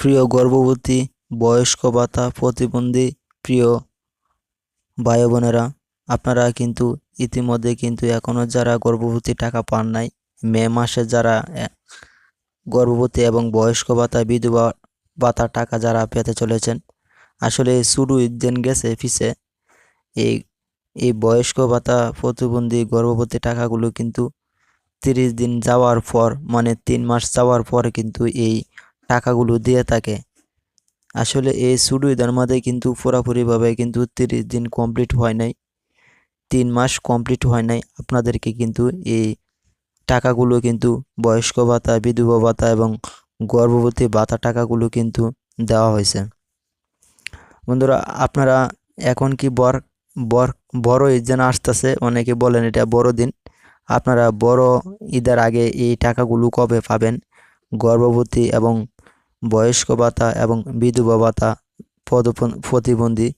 প্রিয় গর্ভবতী, বয়স্ক ভাতা, প্রতিবন্ধী প্রিয় ভাই বোনেরা, আপনারা কিন্তু ইতিমধ্যে কিন্তু এখনো যারা গর্ভবতী টাকা পান নাই, মে মাসে যারা গর্ভবতী এবং বয়স্ক ভাতা, বিধবা ভাতা টাকা যারা পেতে চলেছেন, আসলে শুরু দিন গেছে পিছে এই এই বয়স্ক ভাতা, প্রতিবন্ধী, গর্ভবতী টাকাগুলো কিন্তু 30 দিন যাওয়ার পর, মানে 3 মাস যাওয়ার পর কিন্তু এই টাকাগুলো দিয়ে থাকে। আসলে এই শুরু ঈদের মধ্যে কিন্তু পুরোপুরিভাবে কিন্তু 30 দিন কমপ্লিট হয় নাই, 3 মাস কমপ্লিট হয় নাই। আপনাদেরকে কিন্তু এই টাকাগুলো কিন্তু বয়স্ক ভাতা, বিধবা ভাতা এবং গর্ভবতী ভাতা টাকাগুলো কিন্তু দেওয়া হয়েছে। বন্ধুরা, আপনারা এখন কি বড় ঈদ যেন আসতেছে, অনেকে বলেন এটা বড়দিন। আপনারা বড় ঈদের আগে এই টাকাগুলো কবে পাবেন? গর্ভবতী এবং বয়স্ক ভাতা এবং বিধবা ভাতা, প্রতিবন্ধী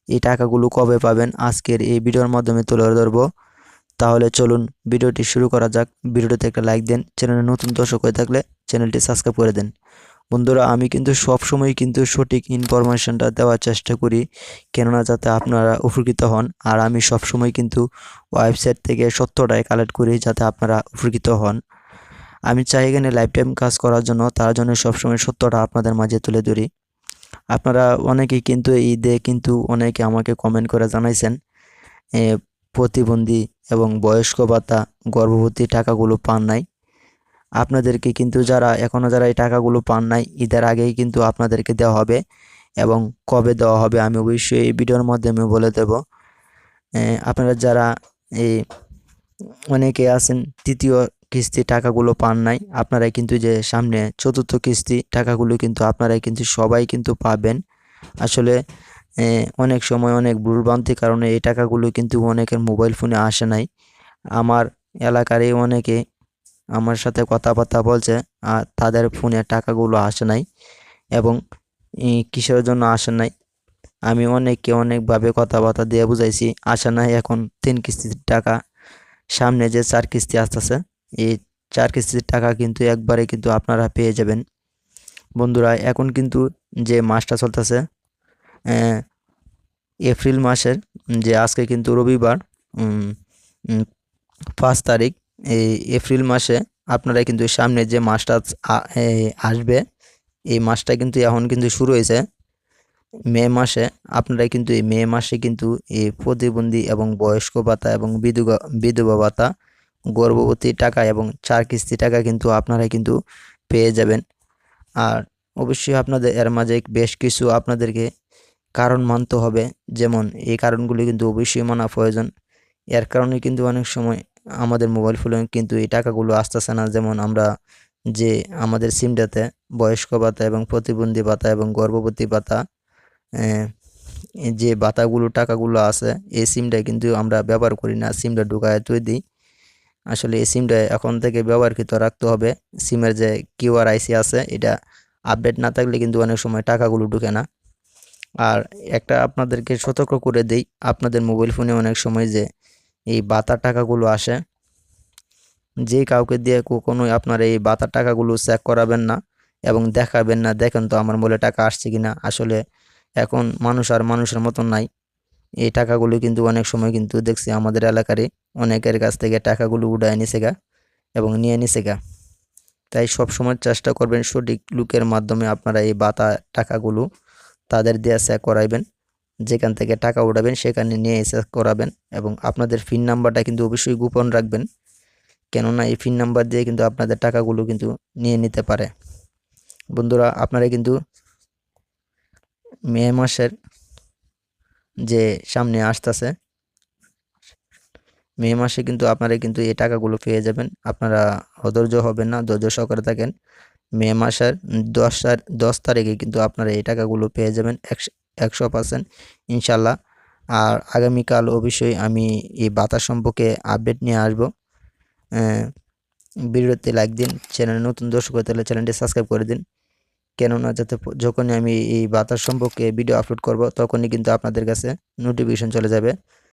এই টাকাগুলো কবে পাবেন আজকের এই ভিডিওর মাধ্যমে তুলে ধরবো। তাহলে চলুন ভিডিওটি শুরু করা যাক। ভিডিওটিতে একটা লাইক দেন, চ্যানেলে নতুন দর্শক হয়ে থাকলে চ্যানেলটি সাবস্ক্রাইব করে দেন। বন্ধুরা, আমি কিন্তু সবসময় কিন্তু সঠিক ইনফরমেশনটা দেওয়ার চেষ্টা করি, কেননা যাতে আপনারা উপকৃত হন। আর আমি সবসময় কিন্তু ওয়েবসাইট থেকে সত্যটাই কালেক্ট করি যাতে আপনারা উপকৃত হন। আমি চাই এখানে লাইফ টাইম কাজ করার জন্য, তার জন্য সবসময় সত্যটা আপনাদের মাঝে তুলে ধরি। আপনারা অনেকেই কিন্তু ঈদে কিন্তু অনেকে আমাকে কমেন্ট করে জানাইছেন প্রতিবন্ধী এবং বয়স্ক ভাতা, গর্ভবতী টাকাগুলো পান নাই। আপনাদেরকে কিন্তু যারা এই টাকাগুলো পান নাই, ঈদের আগেই কিন্তু আপনাদেরকে দেওয়া হবে। এবং কবে দেওয়া হবে আমি অবশ্যই এই ভিডিওর মাধ্যমে বলে দেব। আপনারা যারা এই অনেকে আছেন তৃতীয় কিস্তি টাকাগুলো পান নাই, আপনারা কিন্তু যে সামনে চতুর্থ কিস্তি টাকাগুলো কিন্তু আপনারাই কিন্তু সবাই কিন্তু পাবেন। আসলে অনেক সময় অনেক ভুলভ্রান্তির কারণে এই টাকাগুলো কিন্তু অনেকের মোবাইল ফোনে আসে নাই। আমার এলাকারই অনেকে আমার সাথে কথাবার্তা বলছে, তাদের ফোনে টাকাগুলো আসে নাই এবং কিসের জন্য আসে নাই আমি অনেককে অনেকভাবে কথাবার্তা দিয়ে বুঝাইছি। আসে নাই এখন 3 কিস্তির টাকা, সামনে যে 4 কিস্তি আসতেছে, এই 4 কিস্তির টাকা কিন্তু একবারে কিন্তু আপনারা পেয়ে যাবেন। বন্ধুরা, এখন কিন্তু যে মাসটা চলতেছে এপ্রিল মাসের, যে আজকে কিন্তু রবিবার 5 তারিখ, এই এপ্রিল মাসে আপনারা কিন্তু সামনে যে মাসটা আসবে, এই মাসটা কিন্তু এখন কিন্তু শুরু হয়েছে মে মাসে। আপনারা কিন্তু এই মে মাসে কিন্তু এই প্রতিবন্ধী এবং বয়স্ক ভাতা এবং বিধবা ভাতা, গর্ভবতী টাকা এবং 4 কিস্তি টাকা কিন্তু আপনারা কিন্তু পেয়ে যাবেন। আর অবশ্যই আপনাদের এর মাঝে বেশ কিছু আপনাদেরকে কারণ মানতে হবে, যেমন এই কারণগুলি কিন্তু অবশ্যই মানা প্রয়োজন। এর কারণে কিন্তু অনেক সময় আমাদের মোবাইল ফোনে কিন্তু এই টাকাগুলো আসতেছে না। যেমন আমরা যে আমাদের সিমটাতে বয়স্ক ভাতা এবং প্রতিবন্ধী ভাতা এবং গর্ভবতী ভাতা, যে ভাতাগুলো টাকাগুলো আছে, এই সিমটা কিন্তু আমরা ব্যবহার করি না, সিমটা ঢুকায় তুই দিই। আসলে এই সিমটা এখন থেকে ব্যবহারকৃত রাখতে হবে। সিমের যে QRIC আছে, এটা আপডেট না থাকলে কিন্তু অনেক সময় টাকাগুলো ঢুকে না। আর একটা আপনাদেরকে সতর্ক করে দেই, আপনাদের মোবাইল ফোনে অনেক সময় যে এই ভাতার টাকাগুলো আসে, যে কাউকে দিয়ে কখনোই আপনারা এই ভাতার টাকাগুলো চেক করাবেন না এবং দেখাবেন না, দেখেন তো আমার মোবাইলে টাকা আসছে কিনা। আসলে এখন মানুষ আর মানুষের মতন নাই। এই টাকাগুলো কিন্তু অনেক সময় কিন্তু দেখছি আমাদের এলাকারই অনেকের কাছ থেকে টাকাগুলো উড়ায় নিছে গা এবং নিয়ে নিছে গা। তাই সবসময় চেষ্টা করবেন সঠিক লোকের মাধ্যমে আপনারা এই ভাতা টাকাগুলো তাদের দিয়ে চেক করাইবেন। যেখান থেকে টাকা উঠাবেন সেখানে নিয়ে চেক করাবেন এবং আপনাদের পিন নাম্বারটা কিন্তু অবশ্যই গোপন রাখবেন, কেননা এই পিন নাম্বার দিয়ে কিন্তু আপনাদের টাকাগুলো কিন্তু নিয়ে নিতে পারে। বন্ধুরা, আপনারা কিন্তু মে মাসের যে সামনে আসতেছে, মে মাসে কিন্তু আপনারা কিন্তু এই টাকাগুলো পেয়ে যাবেন। আপনারা অধৈর্য হবেন না, ধৈর্য সহকারে থাকেন। মে মাসের 10 তারিখে কিন্তু আপনারা এই টাকাগুলো পেয়ে যাবেন 100% ইনশাল্লাহ। আর আগামীকাল অবশ্যই আমি এই ভাতা সম্পর্কে আপডেট নিয়ে আসবো। ভিডিওতে লাইক দিন, চ্যানেলে নতুন দর্শক হয়ে থাকলে চ্যানেলটি সাবস্ক্রাইব করে দিন, কেননা যাতে যখনই আমি এই ভাতার সম্পর্কে ভিডিও আপলোড করব তখনই কিন্তু আপনাদের কাছে নোটিফিকেশন চলে যাবে।